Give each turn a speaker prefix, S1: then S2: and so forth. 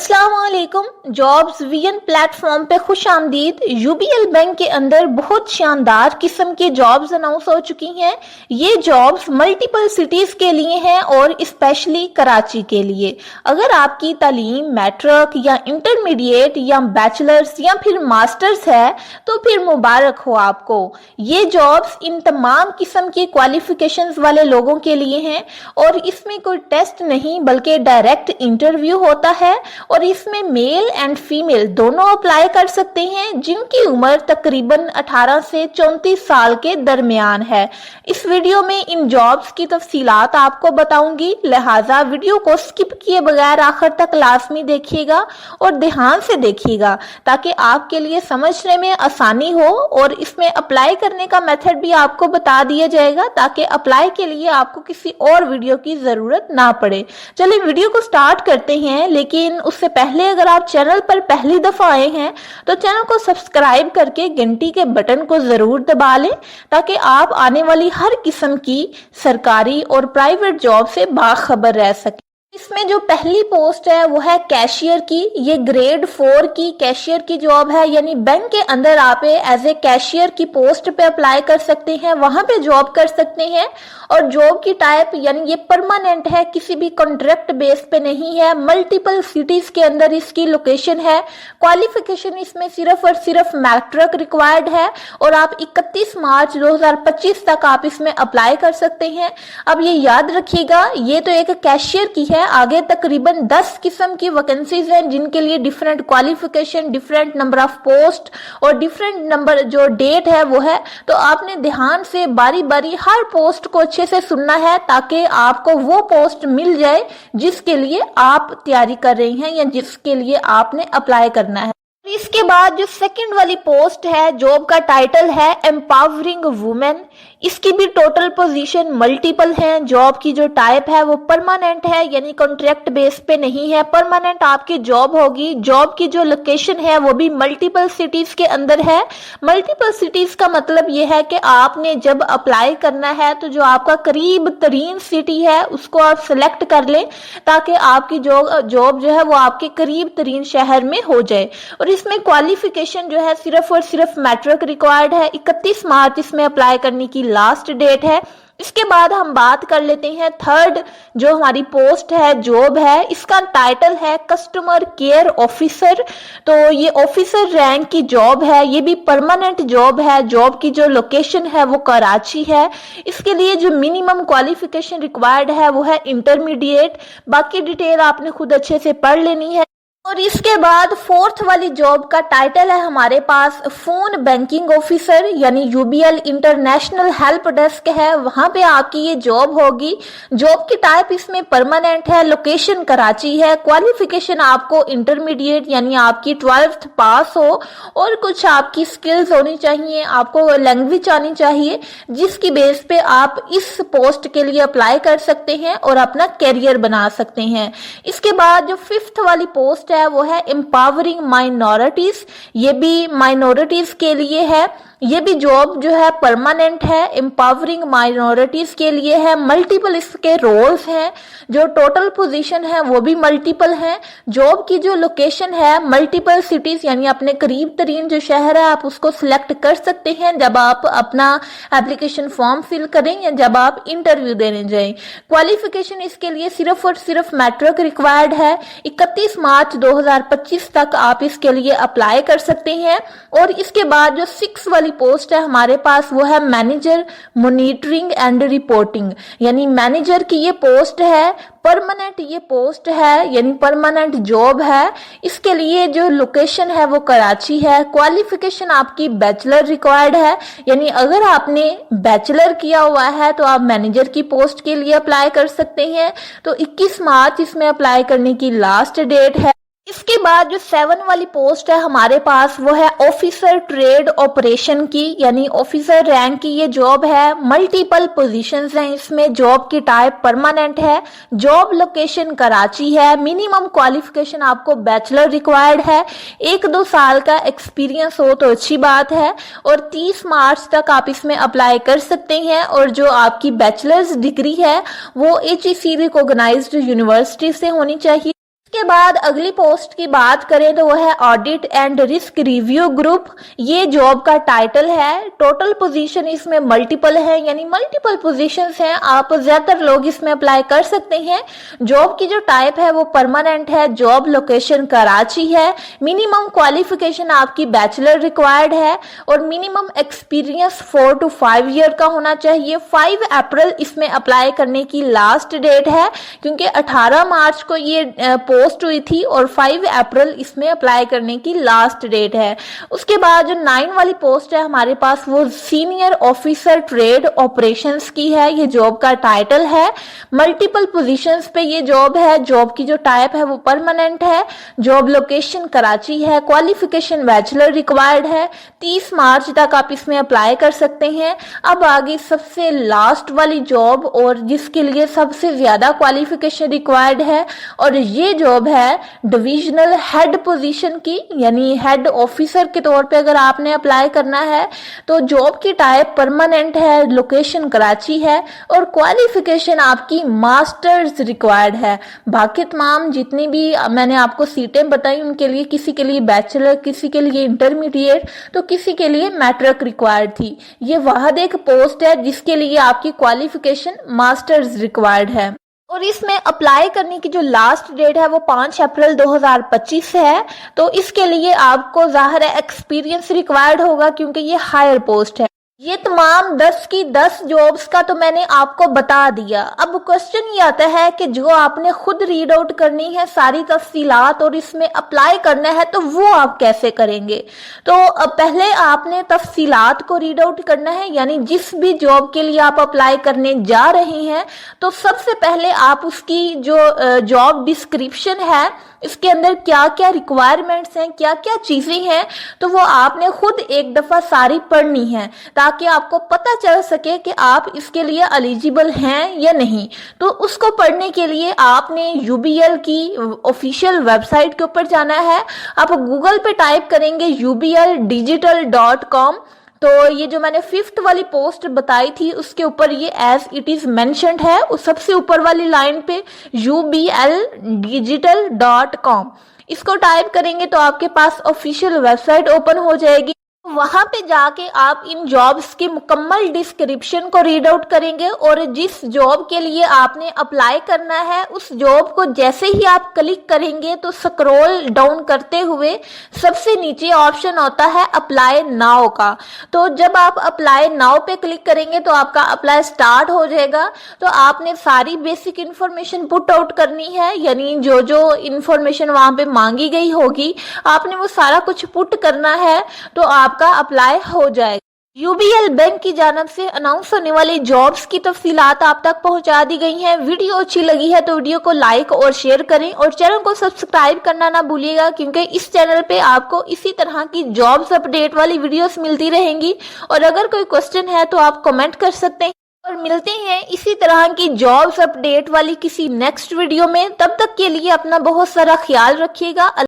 S1: अस्सलाम वालेकुम। Jobs vision platform पे खुश आमदीद। यूबीएल बैंक के अंदर बहुत शानदार किस्म के जॉब्स अनाउंस हो चुकी हैं। ये जॉब्स मल्टीपल सिटीज के लिए हैं और स्पेशली कराची के लिए। अगर आपकी तालीम मैट्रिक या इंटरमीडिएट या बैचलर्स या फिर मास्टर्स है तो फिर मुबारक हो आपको। ये जॉब्स इन तमाम किस्म की क्वालिफिकेशंस वाले लोगों के लिए हैं और इसमें कोई टेस्ट नहीं बल्कि डायरेक्ट इंटरव्यू होता है और इसमें मेल एंड फीमेल दोनों अप्लाई कर सकते हैं जिनकी उम्र तकरीबन 18 से 34 साल के दरमियान है। इस वीडियो में इन जॉब्स की तफसीलात आपको बताऊंगी, लिहाजा वीडियो को स्किप किए बगैर आखिर तक लाजमी देखिएगा और ध्यान से देखिएगा ताकि आपके लिए समझने में आसानी हो। और इसमें अप्लाई करने का मेथड भी आपको बता दिया जाएगा ताकि अप्लाई के लिए आपको किसी और वीडियो की जरूरत ना पड़े। चलिए वीडियो को स्टार्ट करते हैं, लेकिन उससे पहले अगर आप चैनल पर पहली दफा आए हैं तो चैनल को सब्सक्राइब करके घंटी के बटन को जरूर दबा लें ताकि आप आने वाली हर किस्म की सरकारी और प्राइवेट जॉब से बाखबर रह सकें। इसमें जो पहली पोस्ट है वो है कैशियर की। ये ग्रेड 4 की कैशियर की जॉब है, यानी बैंक के अंदर आप एज ए कैशियर की पोस्ट पे अप्लाई कर सकते हैं, वहां पे जॉब कर सकते हैं। और जॉब की टाइप यानी ये परमानेंट है, किसी भी कॉन्ट्रैक्ट बेस पे नहीं है। मल्टीपल सिटीज के अंदर इसकी लोकेशन है। क्वालिफिकेशन इसमें सिर्फ और सिर्फ मैट्रिक रिक्वायर्ड है और आप 31 मार्च 2025 तक आप इसमें अप्लाई कर सकते हैं। अब ये याद रखिएगा, ये तो एक कैशियर की है, आगे तकरीबन 10 किस्म की वैकेंसीज हैं जिनके लिए different qualification, different number of post और डिफरेंट नंबर जो डेट है वो है। तो आपने ध्यान से बारी बारी हर पोस्ट को अच्छे से सुनना है ताकि आपको वो पोस्ट मिल जाए जिसके लिए आप तैयारी कर रहे हैं या जिसके लिए आपने अप्लाई करना है। इसके बाद जो सेकंड वाली पोस्ट है, जॉब का टाइटल है एम्पावरिंग वुमेन। इसकी भी टोटल पोजीशन मल्टीपल हैं। जॉब की जो टाइप है वो परमानेंट है, यानी कॉन्ट्रैक्ट बेस पे नहीं है, परमानेंट आपकी जॉब होगी। जॉब की जो लोकेशन है वो भी मल्टीपल सिटीज के अंदर है। मल्टीपल सिटीज का मतलब ये है कि आपने जब अप्लाई करना है तो जो आपका करीब तरीन सिटी है उसको आप सिलेक्ट कर लें ताकि आपकी जॉब जो है वो आपके करीब तरीन शहर में हो जाए। और इसमें क्वालिफिकेशन जो है सिर्फ और सिर्फ मैट्रिक रिक्वायर्ड है। 31 मार्च इसमें अप्लाई करने की लास्ट डेट है। इसके बाद हम बात कर लेते हैं थर्ड जो हमारी पोस्ट है, जॉब है, इसका टाइटल है कस्टमर केयर ऑफिसर। तो ये ऑफिसर रैंक की जॉब है, ये भी परमानेंट जॉब है। जॉब की जो लोकेशन है वो कराची है। इसके लिए जो मिनिमम क्वालिफिकेशन रिक्वायर्ड है वो है इंटरमीडिएट। बाकी डिटेल आपने खुद अच्छे से पढ़ लेनी है। और इसके बाद फोर्थ वाली जॉब का टाइटल है हमारे पास फोन बैंकिंग ऑफिसर, यानी यूबीएल इंटरनेशनल हेल्प डेस्क है, वहां पे आपकी ये जॉब होगी। जॉब की टाइप इसमें परमानेंट है, लोकेशन कराची है। क्वालिफिकेशन आपको इंटरमीडिएट यानी आपकी 12th पास हो और कुछ आपकी स्किल्स होनी चाहिए, आपको लैंग्वेज आनी चाहिए जिसकी बेस पे आप इस पोस्ट के लिए अप्लाई कर सकते हैं और अपना कैरियर बना सकते हैं। इसके बाद जो फिफ्थ वाली पोस्ट है वो है एम्पावरिंग माइनॉरिटीज। ये भी माइनॉरिटीज के लिए है। ये भी जॉब जो है परमानेंट है, एम्पावरिंग माइनॉरिटीज के लिए है। मल्टीपल इसके रोल्स हैं, जो टोटल पोजीशन है वो भी मल्टीपल हैं। जॉब की जो लोकेशन है मल्टीपल सिटीज यानी अपने करीब तरीन जो शहर है आप उसको सिलेक्ट कर सकते हैं जब आप अपना एप्लीकेशन फॉर्म फिल करें या जब आप इंटरव्यू देने जाएं। क्वालिफिकेशन इसके लिए सिर्फ और सिर्फ मैट्रिक रिक्वायर्ड है। 31 मार्च 2025 तक आप इसके लिए अप्लाई कर सकते हैं। और इसके बाद जो 6 वाली पोस्ट है हमारे पास वो है मैनेजर मॉनिटरिंग एंड रिपोर्टिंग, यानी मैनेजर की ये पोस्ट है, परमानेंट ये पोस्ट है यानी परमानेंट जॉब है। इसके लिए जो लोकेशन है वो कराची है। क्वालिफिकेशन आपकी बैचलर रिक्वायर्ड है, यानी अगर आपने बैचलर किया हुआ है तो आप मैनेजर की पोस्ट के लिए अप्लाई कर सकते हैं। तो 21 मार्च इसमें अप्लाई करने की लास्ट डेट है। इसके बाद जो 7 वाली पोस्ट है हमारे पास वो है ऑफिसर ट्रेड ऑपरेशन की, यानी ऑफिसर रैंक की ये जॉब है। मल्टीपल पोजीशंस हैं इसमें। जॉब की टाइप परमानेंट है। जॉब लोकेशन कराची है। मिनिमम क्वालिफिकेशन आपको बैचलर रिक्वायर्ड है। 1-2 साल का एक्सपीरियंस हो तो अच्छी बात है और 30 मार्च तक आप इसमें अप्लाई कर सकते हैं। और जो आपकी बैचलर्स डिग्री है वो HEC रिकॉग्नाइज्ड यूनिवर्सिटी से होनी चाहिए। के बाद अगली पोस्ट की बात करें तो वो है audit and risk review group. ये जॉब का टाइटल है। टोटल पोजीशन इसमें मल्टीपल है, यानी मल्टीपल पोजीशंस हैं। आप ज्यादातर लोग इसमें अप्लाई कर सकते हैं। जॉब की जो टाइप है वो परमानेंट है। जॉब लोकेशन कराची है। मिनिमम क्वालिफिकेशन आपकी बैचलर रिक्वायर्ड है और मिनिमम एक्सपीरियंस 4 to 5 ईयर का होना चाहिए। 5 अप्रैल इसमें अप्लाई करने की लास्ट डेट है, क्योंकि 18 मार्च को ये पोस्ट हुई थी और 5 अप्रैल इसमें अप्लाई करने की लास्ट डेट है। उसके बाद जो 9 वाली पोस्ट है हमारे पास वो सीनियर ऑफिसर ट्रेड ऑपरेशंस की है। ये जॉब का टाइटल है। मल्टीपल पोजीशंस पे ये जॉब है। जॉब की जो टाइप है वो परमानेंट है। जॉब लोकेशन कराची है। क्वालिफिकेशन बैचलर रिक्वायर्ड है। 30 मार्च तक आप इसमें अप्लाई कर सकते हैं। अब आगे सबसे लास्ट वाली जॉब और जिसके लिए सबसे ज्यादा क्वालिफिकेशन रिक्वायर्ड है, और ये जॉब है डिविजनल हेड पोजीशन की, यानी हेड ऑफिसर के तौर पे अगर आपने अप्लाई करना है तो जॉब की टाइप परमानेंट है, लोकेशन कराची है और क्वालिफिकेशन आपकी मास्टर्स रिक्वायर्ड है। बाकी तमाम जितनी भी मैंने आपको सीटें बताई उनके लिए किसी के लिए बैचलर, किसी के लिए इंटरमीडिएट, तो किसी के लिए मैट्रिक रिक्वायर्ड थी। ये वाहद एक पोस्ट है जिसके लिए आपकी क्वालिफिकेशन मास्टर्स रिक्वायर्ड है और इसमें अप्लाई करने की जो लास्ट डेट है वो 5 अप्रैल 2025 है। तो इसके लिए आपको जाहिर है एक्सपीरियंस रिक्वायर्ड होगा, क्योंकि ये हायर पोस्ट है। ये तमाम 10 की 10 जॉब्स का तो मैंने आपको बता दिया। अब क्वेश्चन ये आता है कि जो आपने खुद रीड आउट करनी है सारी तफसीलात और इसमें अप्लाई करना है तो वो आप कैसे करेंगे। तो पहले आपने तफसीलात को रीड आउट करना है, यानी जिस भी जॉब के लिए आप अप्लाई करने जा रहे हैं तो सबसे पहले आप उसकी जो जॉब डिस्क्रिप्शन है इसके अंदर क्या क्या रिक्वायरमेंट्स हैं, क्या क्या चीजें हैं, तो वो आपने खुद एक दफा सारी पढ़नी है ताकि आपको पता चल सके कि आप इसके लिए एलिजिबल हैं या नहीं। तो उसको पढ़ने के लिए आपने यूबीएल की ऑफिशियल वेबसाइट के ऊपर जाना है। आप गूगल पे टाइप करेंगे ubl-digital.com, तो ये जो मैंने 5th वाली पोस्ट बताई थी उसके ऊपर ये एज इट इज मेंशन्ड है, उस सबसे ऊपर वाली लाइन पे ubl-digital.com इसको टाइप करेंगे तो आपके पास ऑफिशियल वेबसाइट ओपन हो जाएगी। वहां पे जाके आप इन जॉब्स की मुकम्मल डिस्क्रिप्शन को रीड आउट करेंगे और जिस जॉब के लिए आपने अप्लाई करना है उस जॉब को जैसे ही आप क्लिक करेंगे तो स्क्रॉल डाउन करते हुए सबसे नीचे ऑप्शन होता है अप्लाई नाउ का। तो जब आप अप्लाई नाउ पे क्लिक करेंगे तो आपका अप्लाई स्टार्ट हो जाएगा। तो आपने सारी बेसिक इंफॉर्मेशन पुट आउट करनी है, यानी जो जो इंफॉर्मेशन वहां पे मांगी गई होगी आपने वो सारा कुछ पुट करना है, तो आपका अप्लाई हो जाएगा। यूबीएल बैंक की जानब से अनाउंस होने वाली जॉब्स की तफसीलात आप तक पहुंचा दी गई हैं। वीडियो अच्छी लगी है तो वीडियो को लाइक और शेयर करें और चैनल को सब्सक्राइब करना ना भूलिएगा, क्योंकि इस चैनल पे आपको इसी तरह की जॉब्स अपडेट वाली वीडियोस मिलती रहेंगी। और अगर कोई क्वेश्चन है तो आप कमेंट कर सकते हैं और मिलते हैं इसी तरह की जॉब्स अपडेट वाली किसी नेक्स्ट वीडियो में। तब तक के लिए अपना बहुत सारा ख्याल रखिएगा।